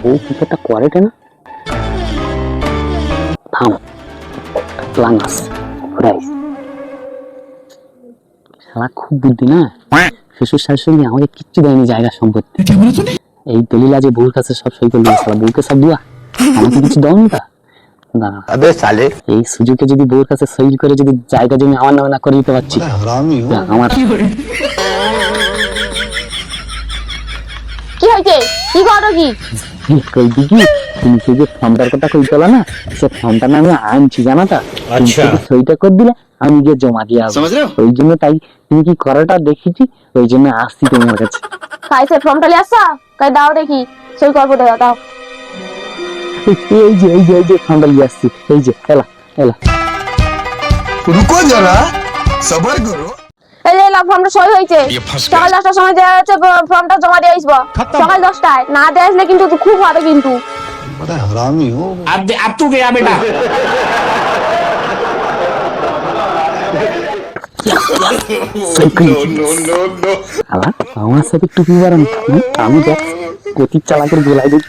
বউ কিছু একটা করে না। থাম, প্ল্যান আছে, রাইস। শালা খুব বুদ্ধি না, শ্বশুর শাশুড়ি আমাকে কিচ্ছু দেয়নি জায়গা সম্পত্তি। এই দলিল আজ বউর কাছে সব সই করে দিল, শালা বউকে সব দিয়া আমাকে কিছু দাওনি তা। আবে সালে, এই সুযোগে যদি বউর কাছে সই করে যদি জায়গা জমি আমার নামে না করে দিতে পারছি, আমার কি হয়েছে? কি করো কি? কই দিকি তুমি সেই যে ফর্মটার কথা কইতলা না, সে ফর্মটা না আমি আনছি জানা তা। আচ্ছা, সইটা করে দিলে আমি গিয়ে জমা দিয়ে আসবো। ওই জন্য তাই তুমি কি করাটা দেখেছি, ওই জন্য আসছি তোমার কাছে। খাইছে ফর্মটা লিয়ে আসা, কাই দাও দেখি, সই করবো, দাও। এই যে ফর্মটা লিয়ে আসছি, এই যে এলা এলা। रुको जरा सबर करो। এই যে ফর্মটা সই হয়েছে, সকাল 10টার সময় দেওয়া হচ্ছে, ফর্মটা জমা দিয়ে আসবো সকাল 10টায়। না দিয়ে আসলে কিন্তু খুব হবে কিন্তু। बड़ा हरामी हो। अब तू गया बेटा। আমার সাথে টুপি বাড়ান, আমি দেখ গতি চালাকের গোলায় দিই।